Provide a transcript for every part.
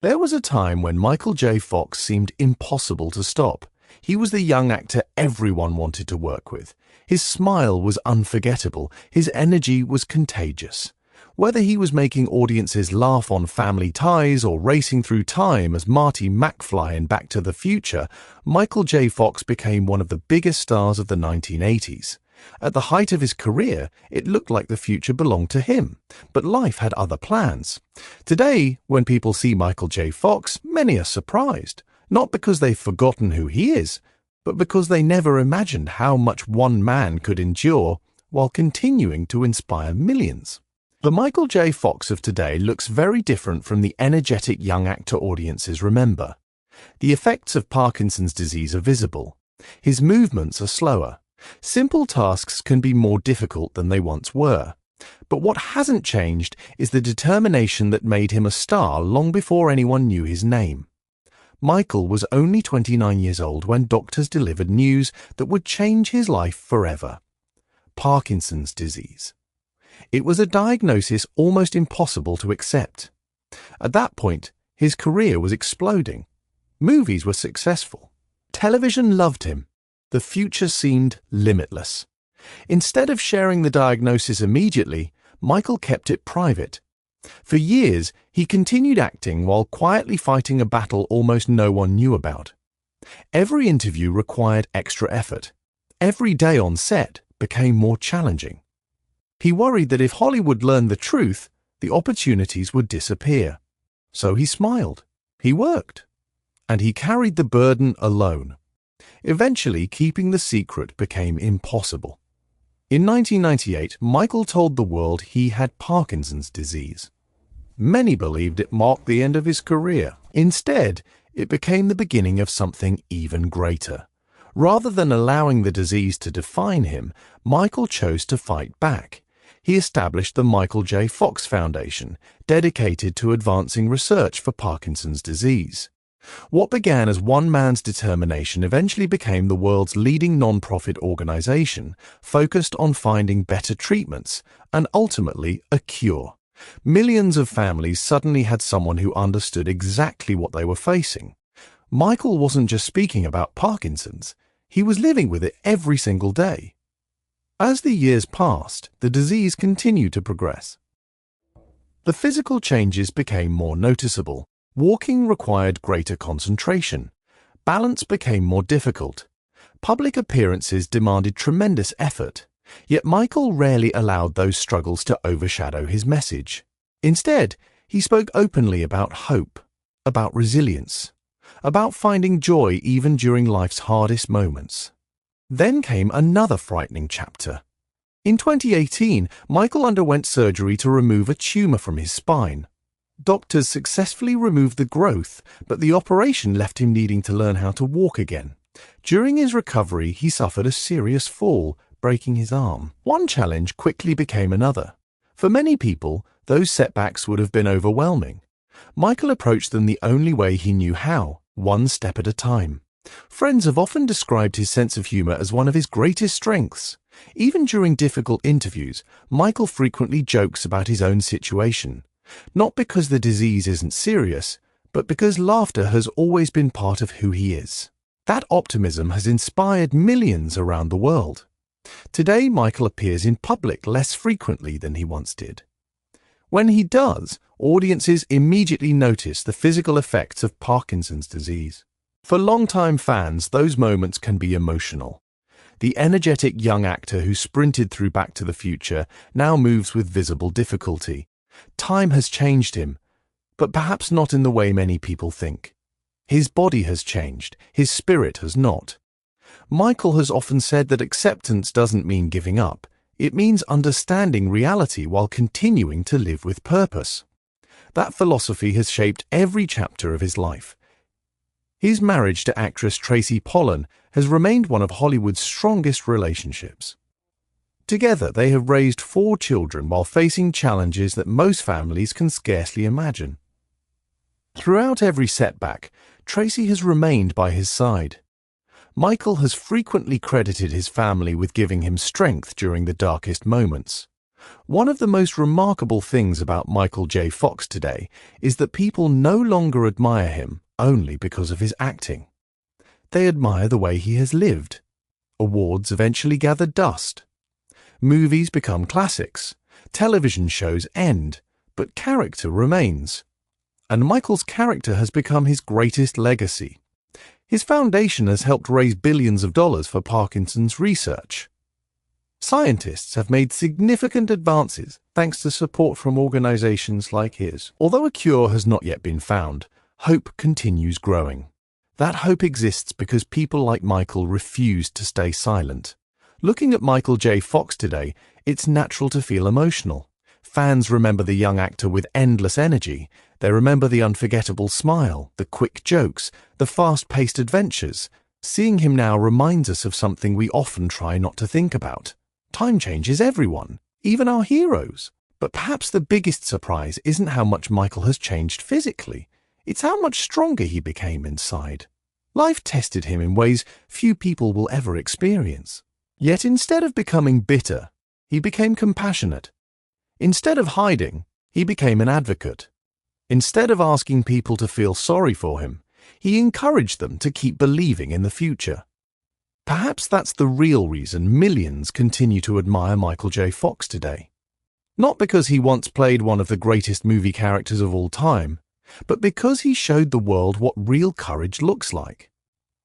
There was a time when Michael J. Fox seemed impossible to stop. He was the young actor everyone wanted to work with. His smile was unforgettable. His energy was contagious. Whether he was making audiences laugh on Family Ties or racing through time as Marty McFly in Back to the Future, Michael J. Fox became one of the biggest stars of the 1980s. At the height of his career, it looked like the future belonged to him, but life had other plans. Today, when people see Michael J. Fox, many are surprised, not because they've forgotten who he is, but because they never imagined how much one man could endure while continuing to inspire millions. The Michael J. Fox of today looks very different from the energetic young actor audiences remember. The effects of Parkinson's disease are visible. His movements are slower. Simple tasks can be more difficult than they once were. But what hasn't changed is the determination that made him a star long before anyone knew his name. Michael was only 29 years old when doctors delivered news that would change his life forever. Parkinson's disease. It was a diagnosis almost impossible to accept. At that point, his career was exploding. Movies were successful. Television loved him. The future seemed limitless. Instead of sharing the diagnosis immediately, Michael kept it private. For years, he continued acting while quietly fighting a battle almost no one knew about. Every interview required extra effort. Every day on set became more challenging. He worried that if Hollywood learned the truth, the opportunities would disappear. So he smiled. He worked. And he carried the burden alone. Eventually, keeping the secret became impossible. In 1998, Michael told the world he had Parkinson's disease. Many believed it marked the end of his career. Instead, it became the beginning of something even greater. Rather than allowing the disease to define him, Michael chose to fight back. He established the Michael J. Fox Foundation, dedicated to advancing research for Parkinson's disease. What began as one man's determination eventually became the world's leading non-profit organization, focused on finding better treatments and ultimately a cure. Millions of families suddenly had someone who understood exactly what they were facing. Michael wasn't just speaking about Parkinson's, he was living with it every single day. As the years passed, the disease continued to progress. The physical changes became more noticeable. Walking required greater concentration. Balance became more difficult. Public appearances demanded tremendous effort. Yet Michael rarely allowed those struggles to overshadow his message. Instead, he spoke openly about hope, about resilience, about finding joy even during life's hardest moments. Then came another frightening chapter. In 2018, Michael underwent surgery to remove a tumor from his spine. Doctors successfully removed the growth, but the operation left him needing to learn how to walk again. During his recovery, he suffered a serious fall, breaking his arm. One challenge quickly became another. For many people, those setbacks would have been overwhelming. Michael approached them the only way he knew how, one step at a time. Friends have often described his sense of humor as one of his greatest strengths. Even during difficult interviews, Michael frequently jokes about his own situation. Not because the disease isn't serious, but because laughter has always been part of who he is. That optimism has inspired millions around the world. Today, Michael appears in public less frequently than he once did. When he does, audiences immediately notice the physical effects of Parkinson's disease. For longtime fans, those moments can be emotional. The energetic young actor who sprinted through Back to the Future now moves with visible difficulty. Time has changed him, but perhaps not in the way many people think. His body has changed, his spirit has not. Michael has often said that acceptance doesn't mean giving up. It means understanding reality while continuing to live with purpose. That philosophy has shaped every chapter of his life. His marriage to actress Tracy Pollan has remained one of Hollywood's strongest relationships. Together, they have raised 4 children while facing challenges that most families can scarcely imagine. Throughout every setback, Tracy has remained by his side. Michael has frequently credited his family with giving him strength during the darkest moments. One of the most remarkable things about Michael J. Fox today is that people no longer admire him only because of his acting. They admire the way he has lived. Awards eventually gather dust. Movies become classics. Television shows end, but character remains. And Michael's character has become his greatest legacy. His foundation has helped raise billions of dollars for Parkinson's research. Scientists have made significant advances thanks to support from organizations like his. Although a cure has not yet been found, hope continues growing. That hope exists because people like Michael refused to stay silent. Looking at Michael J. Fox today, it's natural to feel emotional. Fans remember the young actor with endless energy. They remember the unforgettable smile, the quick jokes, the fast-paced adventures. Seeing him now reminds us of something we often try not to think about. Time changes everyone, even our heroes. But perhaps the biggest surprise isn't how much Michael has changed physically. It's how much stronger he became inside. Life tested him in ways few people will ever experience. Yet instead of becoming bitter, he became compassionate. Instead of hiding, he became an advocate. Instead of asking people to feel sorry for him, he encouraged them to keep believing in the future. Perhaps that's the real reason millions continue to admire Michael J. Fox today. Not because he once played one of the greatest movie characters of all time, but because he showed the world what real courage looks like.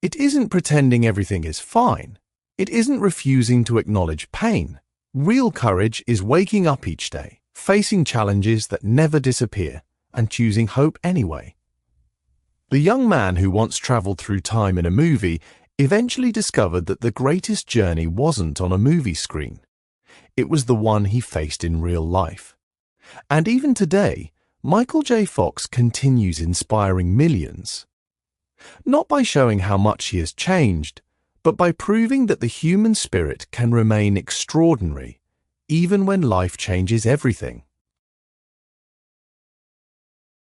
It isn't pretending everything is fine. It isn't refusing to acknowledge pain. Real courage is waking up each day, facing challenges that never disappear, and choosing hope anyway. The young man who once traveled through time in a movie eventually discovered that the greatest journey wasn't on a movie screen. It was the one he faced in real life. And even today, Michael J. Fox continues inspiring millions. Not by showing how much he has changed, but by proving that the human spirit can remain extraordinary, even when life changes everything.